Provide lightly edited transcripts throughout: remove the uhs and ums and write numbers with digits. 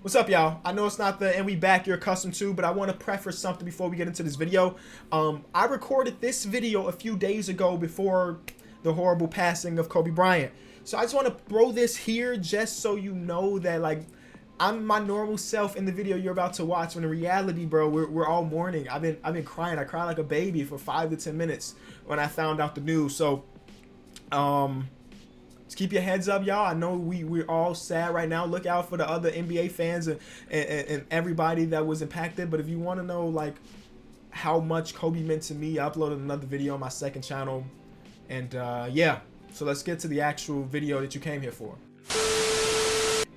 What's up, y'all? I know it's not the and we back you're accustomed to, but I want to preface something before we get into this video. I recorded this video a few days ago before the horrible passing of Kobe Bryant. So I just want to throw this here just so you know that, like, I'm my normal self in the video you're about to watch, when in reality, bro, we're all mourning. I've been crying. I cried like a baby for 5 to 10 minutes when I found out the news. So just keep your heads up, y'all. I know we're all sad right now. Look out for the other NBA fans and everybody that was impacted. But if you want to know, like, how much Kobe meant to me, I uploaded another video on my second channel. And yeah, so let's get to the actual video that you came here for.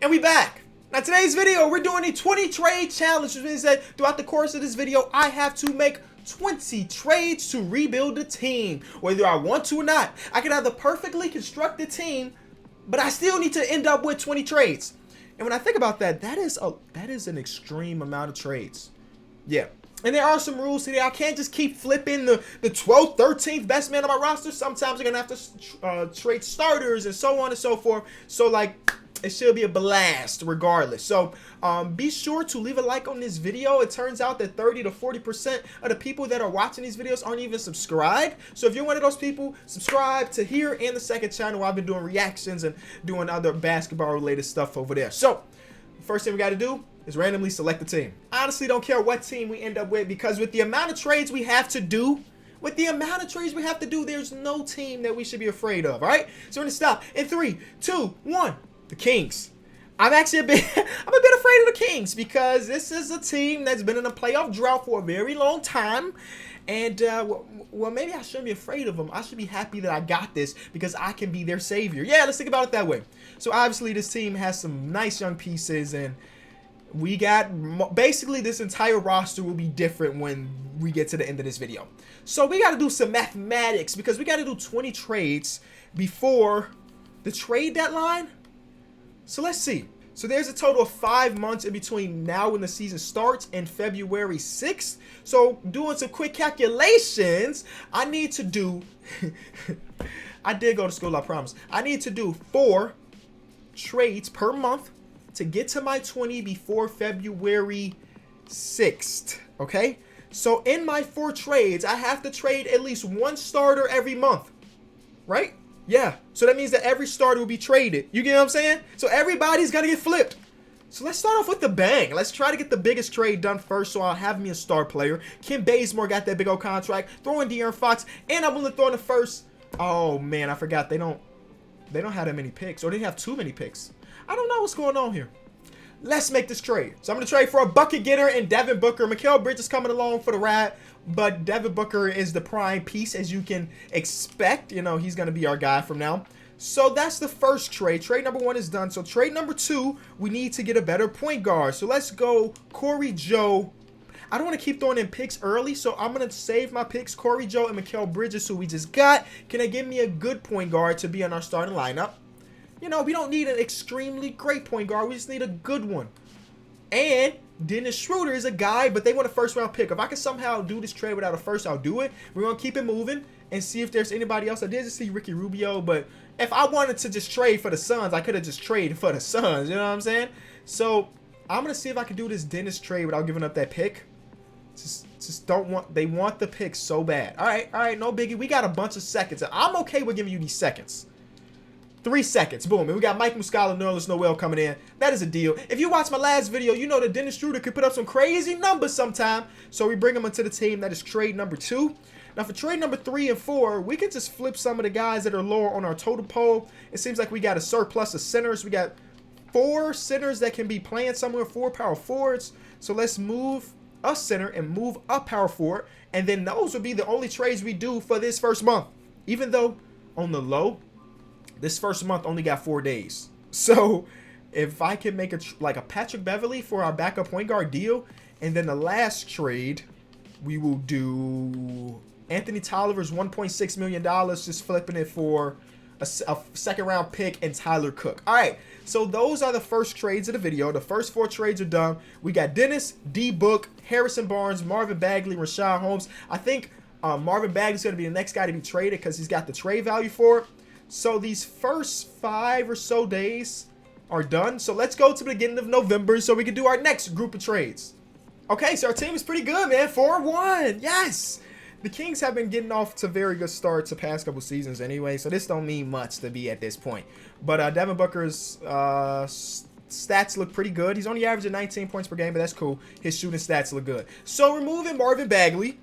And we back. Now today's video, we're doing a 20 trade challenge, which means that throughout the course of this video, I have to make 20 trades to rebuild the team, whether I want to or not. I can have the perfectly constructed team, but I still need to end up with 20 trades. And when I think about that, that is an extreme amount of trades. Yeah. And there are some rules today. I can't just keep flipping the 12th, 13th best man on my roster. Sometimes I'm going to have to trade starters and so on and so forth. So, like, it should be a blast regardless. So be sure to leave a like on this video. It turns out that 30 to 40% of the people that are watching these videos aren't even subscribed. So if you're one of those people, subscribe to here and the second channel where I've been doing reactions and doing other basketball related stuff over there. So first thing we got to do is randomly select the team. I honestly don't care what team we end up with, because with the amount of trades we have to do, there's no team that we should be afraid of. All right, so we're gonna stop in 3, 2, 1. The Kings. I'm a bit afraid of the Kings, because this is a team that's been in a playoff drought for a very long time. And, well, maybe I shouldn't be afraid of them. I should be happy that I got this, because I can be their savior. Yeah, let's think about it that way. So, obviously, this team has some nice young pieces, and we got, basically, this entire roster will be different when we get to the end of this video. So, we got to do some mathematics, because we got to do 20 trades before the trade deadline. So let's see. So there's a total of 5 months in between now when the season starts and February 6th. So doing some quick calculations, I need to do, I did go to school, I promise. I need to do 4 trades per month to get to my 20 before February 6th, okay? So in my 4 trades, I have to trade at least 1 starter every month, right? Yeah, so that means that every starter will be traded. You get what I'm saying? So everybody's gonna get flipped. So let's start off with the bang. Let's try to get the biggest trade done first, so I'll have me a star player. Kim Bazemore got that big old contract. Throw in De'Aaron Fox, and I'm gonna throw in the first. Oh man, I forgot they don't have that many picks, or they have too many picks. I don't know what's going on here. Let's make this trade. So I'm going to trade for a bucket getter and Devin Booker. Mikal Bridges coming along for the ride, but Devin Booker is the prime piece, as you can expect. You know, he's going to be our guy from now. So that's the first trade. Trade number 1 is done. So trade number 2, we need to get a better point guard. So let's go Corey Joe. I don't want to keep throwing in picks early, so I'm going to save my picks. Corey Joe and Mikal Bridges, who we just got. Can they give me a good point guard to be on our starting lineup? You know, we don't need an extremely great point guard. We just need a good one. And Dennis Schroeder is a guy, but they want a first-round pick. If I can somehow do this trade without a first, I'll do it. We're going to keep it moving and see if there's anybody else. I did just see Ricky Rubio, but if I wanted to just trade for the Suns, I could have just traded for the Suns. You know what I'm saying? So I'm going to see if I can do this Dennis trade without giving up that pick. Just don't want, they want the pick so bad. All right, no biggie. We got a bunch of seconds. I'm okay with giving you these seconds. 3 seconds, boom, and we got Mike Muscala and Nerlens Noel coming in. That is a deal. If you watch my last video, you know that Dennis Schroeder could put up some crazy numbers sometime. So we bring him into the team. That is trade number 2. Now for trade number 3 and 4, we can just flip some of the guys that are lower on our total poll. It seems like we got a surplus of centers. We got 4 centers that can be playing somewhere, 4 power forwards. So let's move a center and move a power forward. And then those would be the only trades we do for this first month. Even though on the low, this first month only got 4 days. So if I can make like a Patrick Beverley for our backup point guard deal, and then the last trade, we will do Anthony Tolliver's $1.6 million, just flipping it for a second-round pick and Tyler Cook. All right, so those are the first trades of the video. The first 4 trades are done. We got Dennis, D-Book, Harrison Barnes, Marvin Bagley, Rashawn Holmes. I think Marvin Bagley's going to be the next guy to be traded because he's got the trade value for it. So these first 5 or so days, are done. So let's go to the beginning of November so we can do our next group of trades. Okay, so our team is pretty good, man. 4-1. Yes. The Kings have been getting off to very good starts the past couple seasons anyway, so this don't mean much to be at this point. But Devin Booker's stats look pretty good. He's only averaging 19 points per game, but that's cool. His shooting stats look good. So we're moving Marvin Bagley.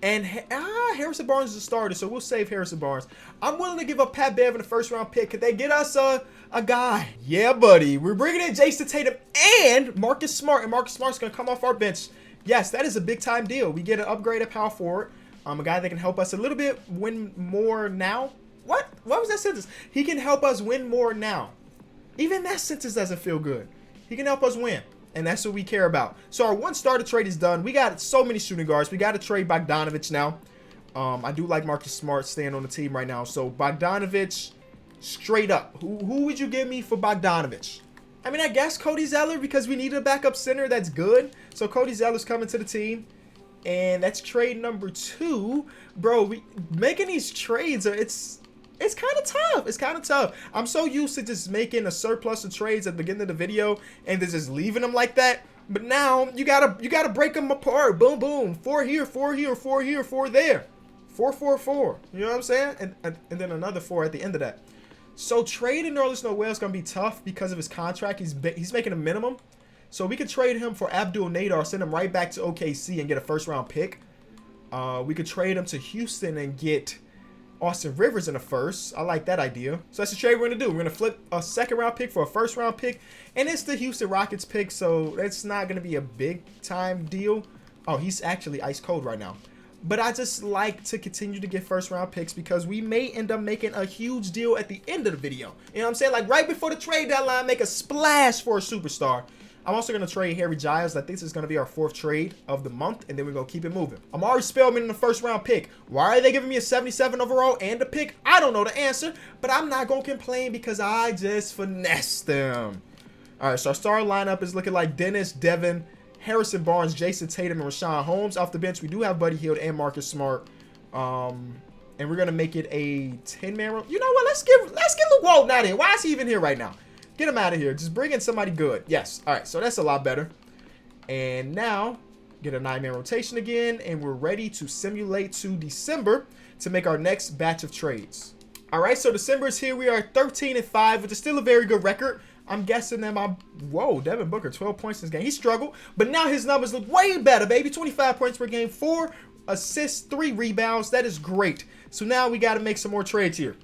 And Harrison Barnes is a starter, so we'll save Harrison Barnes. I'm willing to give up Pat Bev in the first-round pick. Could they get us a guy? Yeah, buddy. We're bringing in Jason Tatum and Marcus Smart, and Marcus Smart's going to come off our bench. Yes, that is a big-time deal. We get an upgrade at power forward, a guy that can help us a little bit win more now. What was that sentence? He can help us win more now. Even that sentence doesn't feel good. He can help us win. And that's what we care about. So our one starter trade is done. We got so many shooting guards. We got to trade Bogdanovich now. I do like Marcus Smart staying on the team right now. So Bogdanovich, straight up. Who would you give me for Bogdanovich? I mean, I guess Cody Zeller, because we need a backup center that's good. So Cody Zeller's coming to the team. And that's trade number 2. Bro, making these trades, it's kind of tough. It's kind of tough. I'm so used to just making a surplus of trades at the beginning of the video and then just leaving them like that. But now you gotta break them apart. Boom, boom. 4 here, 4 here, 4 here, 4 there. 4, 4, 4. You know what I'm saying? And then another 4 at the end of that. So trading Nerlens Noel is gonna be tough because of his contract. He's making a minimum. So we could trade him for Abdul Nader, send him right back to OKC and get a first-round pick. We could trade him to Houston and get Austin Rivers in the first. I like that idea. So that's the trade we're going to do. We're going to flip a second-round pick for a first-round pick. And it's the Houston Rockets pick, so it's not going to be a big-time deal. Oh, he's actually ice cold right now. But I just like to continue to get first-round picks because we may end up making a huge deal at the end of the video. You know what I'm saying? Like right before the trade deadline, make a splash for a superstar. I'm also going to trade Harry Giles. I think this is going to be our 4th trade of the month, and then we're going to keep it moving. Amari Spellman in the first-round pick. Why are they giving me a 77 overall and a pick? I don't know the answer, but I'm not going to complain because I just finessed them. All right, so our star lineup is looking like Dennis, Devin, Harrison Barnes, Jason Tatum, and Rashawn Holmes. Off the bench, we do have Buddy Hield and Marcus Smart. And we're going to make it a 10-man. You know what? Let's get Luke Walton out of here. Why is he even here right now? Get him out of here. Just bring in somebody good. Yes. All right. So that's a lot better. And now get a 9-man rotation again. And we're ready to simulate to December to make our next batch of trades. All right. So December is here. We are 13-5, which is still a very good record. I'm guessing that whoa, Devin Booker, 12 points in this game. He struggled, but now his numbers look way better, baby. 25 points per game, 4 assists, 3 rebounds. That is great. So now we got to make some more trades here.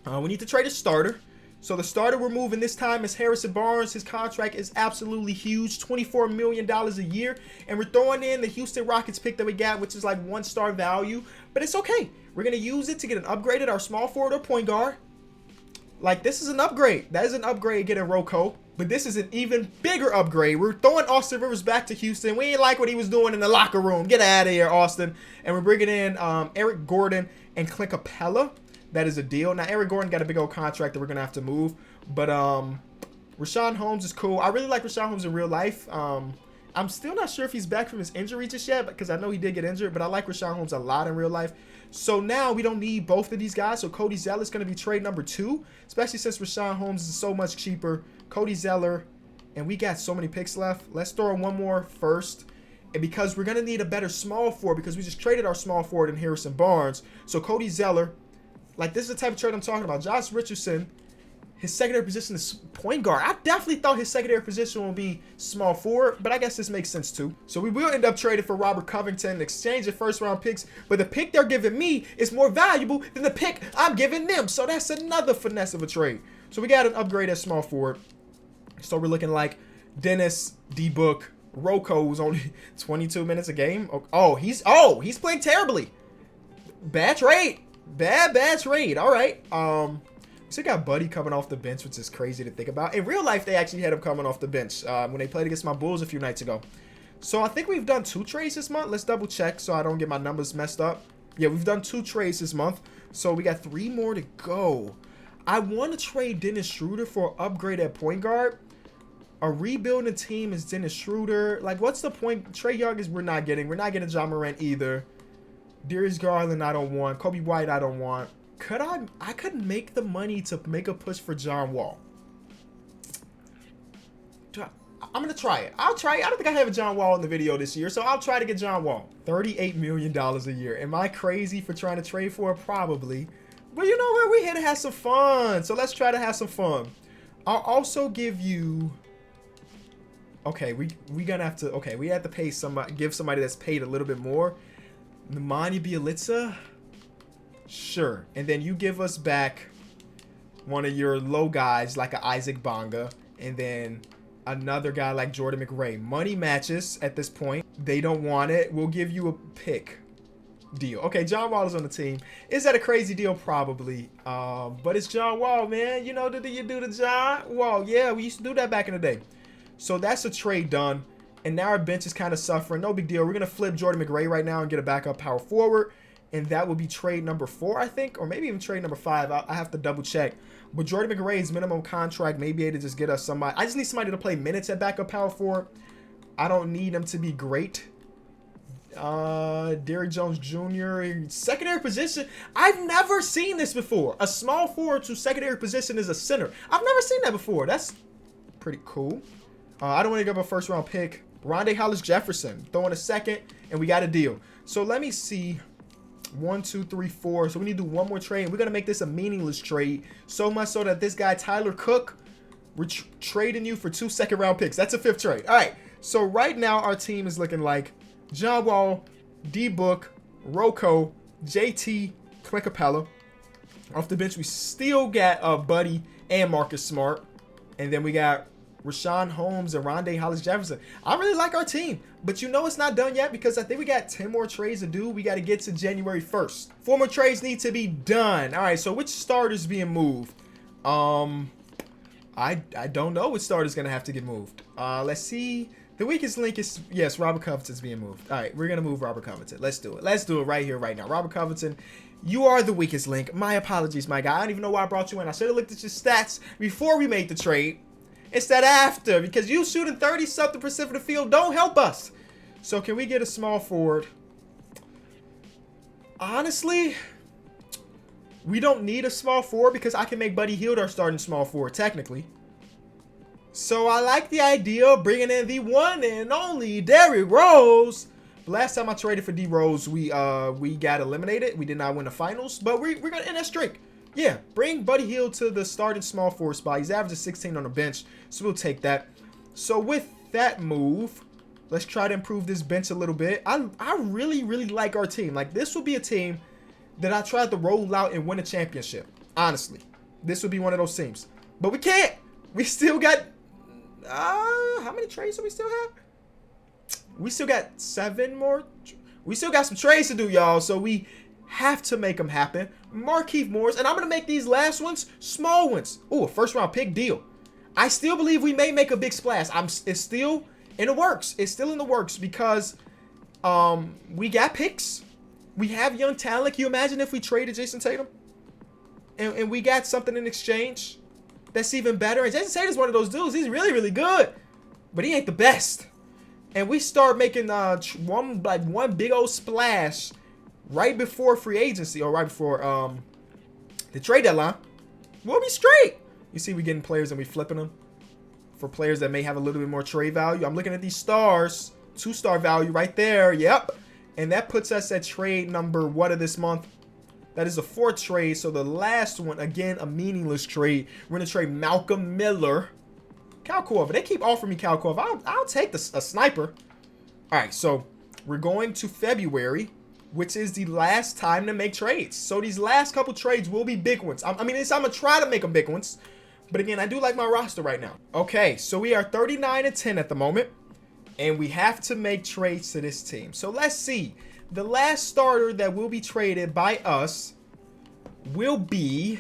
We need to trade a starter. So the starter we're moving this time is Harrison Barnes. His contract is absolutely huge, $24 million a year. And we're throwing in the Houston Rockets pick that we got, which is like 1-star value. But it's okay. We're going to use it to get an upgrade at our small forward or point guard. Like, this is an upgrade. That is an upgrade getting Rocco. But this is an even bigger upgrade. We're throwing Austin Rivers back to Houston. We ain't like what he was doing in the locker room. Get out of here, Austin. And we're bringing in Eric Gordon and Clint Capella. That is a deal. Now, Eric Gordon got a big old contract that we're going to have to move. But Rashawn Holmes is cool. I really like Rashawn Holmes in real life. I'm still not sure if he's back from his injury just yet because I know he did get injured. But I like Rashawn Holmes a lot in real life. So now we don't need both of these guys. So Cody Zeller is going to be trade number 2, especially since Rashawn Holmes is so much cheaper. Cody Zeller, and we got so many picks left. Let's throw in one more first. And because we're going to need a better small forward because we just traded our small forward in Harrison Barnes. So Cody Zeller. Like, this is the type of trade I'm talking about. Josh Richardson, his secondary position is point guard. I definitely thought his secondary position would be small forward, but I guess this makes sense too. So we will end up trading for Robert Covington in exchange of first-round picks, but the pick they're giving me is more valuable than the pick I'm giving them. So that's another finesse of a trade. So we got an upgrade at small forward. So we're looking like Dennis, D-Book, Rocco, who's only 22 minutes a game. Oh, he's playing terribly. Bad trade. Bad trade. All right. So got Buddy coming off the bench, which is crazy to think about. In real life, they actually had him coming off the bench when they played against my Bulls a few nights ago. So I think we've done 2 trades this month. Let's double check so I don't get my numbers messed up. Yeah, we've done 2 trades this month. So we got 3 more to go. I want to trade Dennis Schroeder for an upgrade at point guard. A rebuilding team is Dennis Schroeder. Like, what's the point? Trae Young is we're not getting. We're not getting Ja Morant either. Darius Garland, I don't want. Kobe White, I don't want. I could make the money to make a push for John Wall. I'm going to try it. I'll try it. I don't think I have a John Wall in the video this year, so I'll try to get John Wall. $38 million a year. Am I crazy for trying to trade for it? Probably. But you know what? We're here to have some fun. So let's try to have some fun. I'll also give you... Okay, we gonna have to... Okay, we have to pay somebody... Give somebody that's paid a little bit more. Nemanja Bjelica? Sure. And then you give us back one of your low guys like a Isaac Bonga. And then... another guy like Jordan McRae. Money matches at this point. They don't want it. We'll give you a pick deal. Okay, John Wall is on the team. Is that a crazy deal? Probably. But it's John Wall, man. You know, did you do the John Wall? Yeah, we used to do that back in the day. So that's a trade done. And now our bench is kind of suffering. No big deal. We're going to flip Jordan McRae right now and get a backup power forward. And that will be trade number 4, I think. Or maybe even trade number 5. I have to double check. But Jordan McRae's minimum contract may be able to just get us somebody. I just need somebody to play minutes at backup power forward. I don't need them to be great. Derrick Jones Jr. Secondary position. I've never seen this before. A small forward to secondary position is a center. I've never seen that before. That's pretty cool. I don't want to give up a first round pick. Rondae Hollis Jefferson. Throw in a second, and we got a deal. So let me see. 1, 2, 3, 4. So we need to do one more trade. We're going to make this a meaningless trade. So much so that this guy, Tyler Cook, we're trading you for 2 second-round picks. That's a 5th trade. All right. So right now our team is looking like John Wall, D-Book, Rocco, JT, Clint Capella. Off the bench, we still got Buddy and Marcus Smart. And then we got Rashawn Holmes and Rondae Hollis Jefferson. I really like our team, but you know it's not done yet because I think we got 10 more trades to do. We got to get to January 1st. 4 more trades need to be done. All right, so which starter's being moved? I don't know which starter's going to have to get moved. Let's see. The weakest link is, yes, Robert Covington's being moved. All right, we're going to move Robert Covington. Let's do it. Let's do it right here, right now. Robert Covington, you are the weakest link. My apologies, my guy. I don't even know why I brought you in. I should have looked at your stats before we made the trade. Instead after, because you shooting 30-something% of the field don't help us. So can we get a small forward? Honestly, we don't need a small forward because I can make Buddy Hield our starting small forward, technically. So I like the idea of bringing in the one and only Derrick Rose. Last time I traded for D Rose, we got eliminated. We did not win the finals, but we're going to end that streak. Yeah, bring Buddy Hield to the starting small forward spot. He's averaging 16 on the bench, so we'll take that. So with that move, let's try to improve this bench a little bit. I really, really like our team. Like, this will be a team that I tried to roll out and win a championship. Honestly, this would be one of those teams. But we can't. We still got... how many trades do we still have? We still got 7 more. We still got some trades to do, y'all. So we have to make them happen. Markieff Morris, and I'm going to make these last ones small ones. Ooh, a first-round pick deal. I still believe we may make a big splash. It's still in the works. It's still in the works because we got picks. We have young talent. Can you imagine if we traded Jason Tatum? And we got something in exchange that's even better. And Jason Tatum's one of those dudes. He's really, really good. But he ain't the best. And we start making one big old splash right before free agency, or right before the trade deadline, we'll be straight. You see, we getting players and we flipping them for players that may have a little bit more trade value. I'm looking at these stars, 2-star value right there. Yep. And that puts us at trade number what of this month? That is the 4th trade. So the last one, again, a meaningless trade. We're going to trade Malcolm Miller. Kyle Korver. They keep offering me Kyle Korver. I'll take a sniper. All right, so we're going to February, which is the last time to make trades. So these last couple trades will be big ones. I'm going to try to make them big ones. But again, I do like my roster right now. Okay, so we are 39-10 at the moment. And we have to make trades to this team. So let's see. The last starter that will be traded by us will be...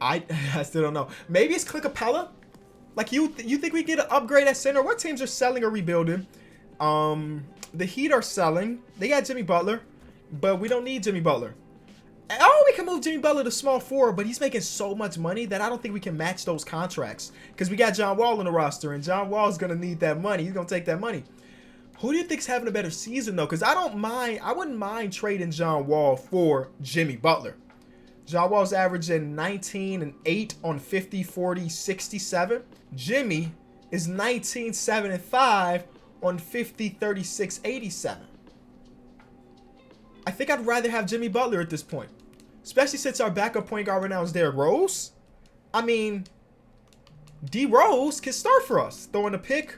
I still don't know. Maybe it's Clint Capella? Like, you think we get an upgrade at center? What teams are selling or rebuilding? The Heat are selling. They got Jimmy Butler, but we don't need Jimmy Butler. Oh, we can move Jimmy Butler to small forward, but he's making so much money that I don't think we can match those contracts because we got John Wall on the roster, and John Wall is going to need that money. He's going to take that money. Who do you think's having a better season, though? Because I wouldn't mind trading John Wall for Jimmy Butler. John Wall's averaging 19 and 8 on 50, 40, 67. Jimmy is 19, 7, and 5 on 50, 36, 87. I think I'd rather have Jimmy Butler at this point, especially since our backup point guard right now is Derrick Rose. I mean, D Rose can start for us. Throwing a pick,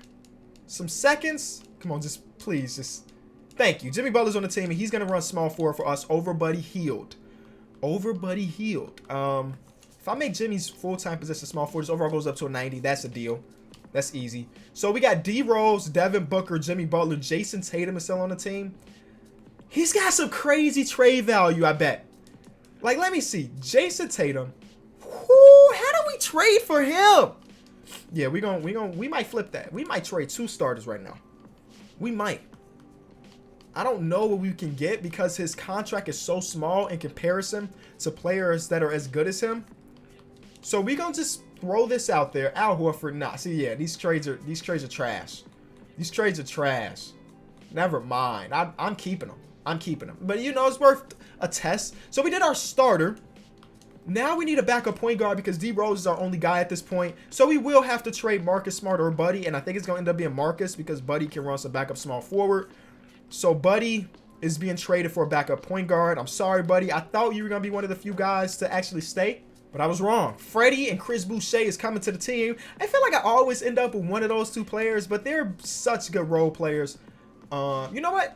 some seconds. Come on, just please, just thank you. Jimmy Butler's on the team, and he's gonna run small forward for us over Buddy Hield. Over Buddy Hield. If I make Jimmy's full-time position small forward, his overall goes up to a 90. That's a deal. That's easy. So we got D Rose, Devin Booker, Jimmy Butler, Jason Tatum is still on the team. He's got some crazy trade value, I bet. Like, let me see. Jason Tatum. Whoo, how do we trade for him? Yeah, we might flip that. We might trade 2 starters right now. We might. I don't know what we can get because his contract is so small in comparison to players that are as good as him. So we gonna just throw this out there. Al Horford, nah. See, yeah, these trades are trash. These trades are trash. Never mind. I'm keeping them. I'm keeping them. But you know, it's worth a test. So we did our starter. Now we need a backup point guard because D Rose is our only guy at this point. So we will have to trade Marcus Smart or Buddy, and I think it's gonna end up being Marcus because Buddy can run some backup small forward. So Buddy is being traded for a backup point guard. I'm sorry, Buddy. I thought you were gonna be one of the few guys to actually stay, but I was wrong. Freddie and Chris Boucher is coming to the team. I feel like I always end up with one of those 2 players, but they're such good role players. You know what?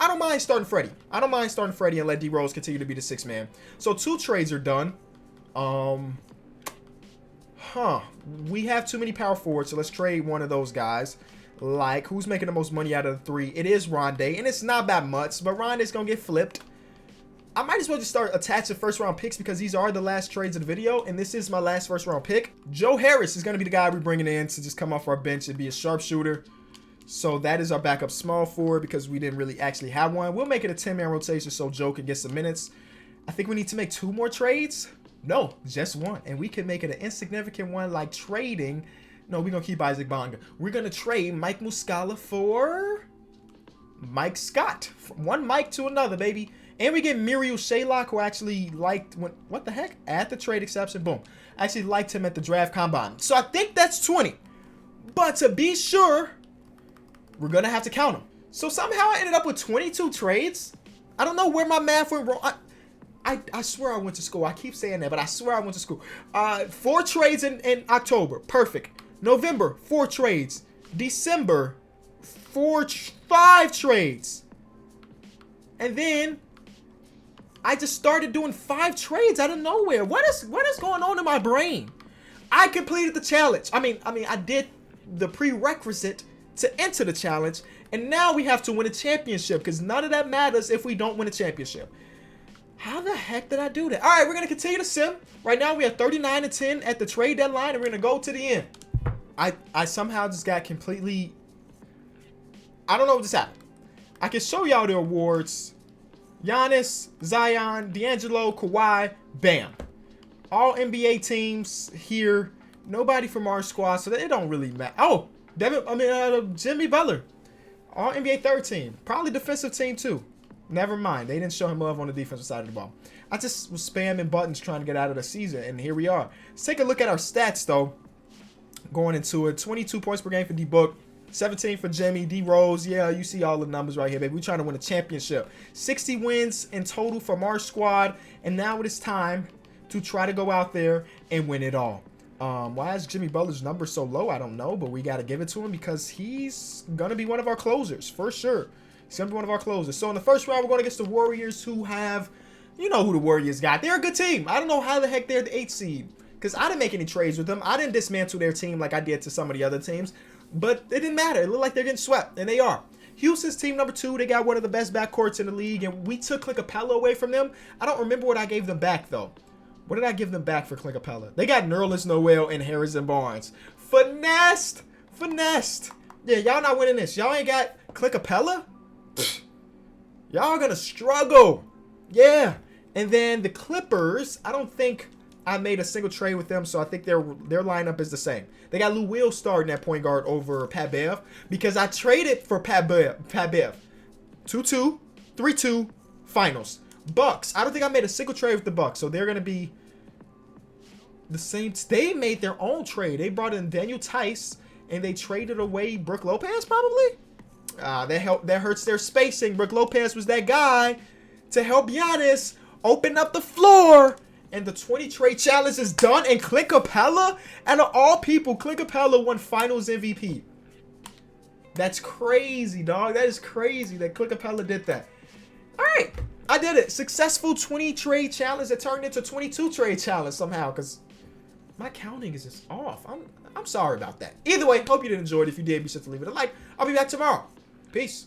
I don't mind starting Freddie. I don't mind starting Freddie and let D Rose continue to be the 6th man. So 2 trades are done. We have too many power forwards, so let's trade one of those guys. Like, who's making the most money out of the 3? It is Rondé, and it's not that much, but Rondé's gonna get flipped. I might as well just start attaching 1st-round picks because these are the last trades of the video, and this is my last 1st-round pick. Joe Harris is gonna be the guy we're bringing in to just come off our bench and be a sharpshooter. So that is our backup small forward because we didn't really actually have one. We'll make it a 10-man rotation so Joe can get some minutes. I think we need to make 2 more trades. No, just 1. And we can make it an insignificant one like trading. No, we're going to keep Isaac Bonga. We're going to trade Mike Muscala for Mike Scott. From one Mike to another, baby. And we get Muriel Shaylock, who actually liked, what the heck? At the trade exception, boom. I actually liked him at the draft combine. So I think that's 20. But to be sure, we're going to have to count them. So somehow I ended up with 22 trades. I don't know where my math went wrong. I swear I went to school. I keep saying that, but I swear I went to school. 4 trades in October. Perfect. November, 4 trades. December, 5 trades. And then I just started doing 5 trades out of nowhere. What is going on in my brain? I completed the challenge. I mean, I did the prerequisite to enter the challenge, and now we have to win a championship because none of that matters if we don't win a championship. How the heck did I do that? All right, we're going to continue to sim. Right now, we have 39-10 at the trade deadline, and we're going to go to the end. I somehow just got completely... I don't know what just happened. I can show y'all the awards. Giannis, Zion, D'Angelo, Kawhi, bam. All NBA teams here. Nobody from our squad, so it don't really matter. Oh, Jimmy Butler. All NBA 3rd team. Probably defensive team, too. Never mind. They didn't show him love on the defensive side of the ball. I just was spamming buttons trying to get out of the season, and here we are. Let's take a look at our stats, though. Going into it, 22 points per game for D-Book, 17 for Jimmy, D-Rose. Yeah, you see all the numbers right here, baby. We're trying to win a championship. 60 wins in total from our squad, and now it is time to try to go out there and win it all. Why is Jimmy Butler's number so low? I don't know, but we got to give it to him because he's going to be one of our closers, for sure. He's going to be one of our closers. So in the first round, we're going against the Warriors, who have, you know who the Warriors got. They're a good team. I don't know how the heck they're the 8th seed. Because I didn't make any trades with them. I didn't dismantle their team like I did to some of the other teams. But it didn't matter. It looked like they're getting swept. And they are. Houston's team number 2. They got one of the best backcourts in the league. And we took Clint Capella away from them. I don't remember what I gave them back, though. What did I give them back for Clint Capella? They got Nerlens Noel and Harrison Barnes. Finessed. Finessed. Yeah, y'all not winning this. Y'all ain't got Clint Capella? Y'all gonna struggle. Yeah. And then the Clippers, I don't think I made a single trade with them, so I think their lineup is the same. They got Lou Will starting at point guard over Pat Bev because I traded for Pat Bev. 2-2, 3-2, finals. Bucks. I don't think I made a single trade with the Bucks, so they're going to be the same. They made their own trade. They brought in Daniel Tice and they traded away Brook Lopez, probably. That hurts their spacing. Brook Lopez was that guy to help Giannis open up the floor. And the 20 trade challenge is done. And Clint Capella, out of all people, Clint Capella won Finals MVP. That's crazy, dog. That is crazy that Clint Capella did that. All right, I did it. Successful 20 trade challenge that turned into 22 trade challenge somehow, because my counting is just off. I'm sorry about that. Either way, hope you did enjoy it. If you did, be sure to leave it a like. I'll be back tomorrow. Peace.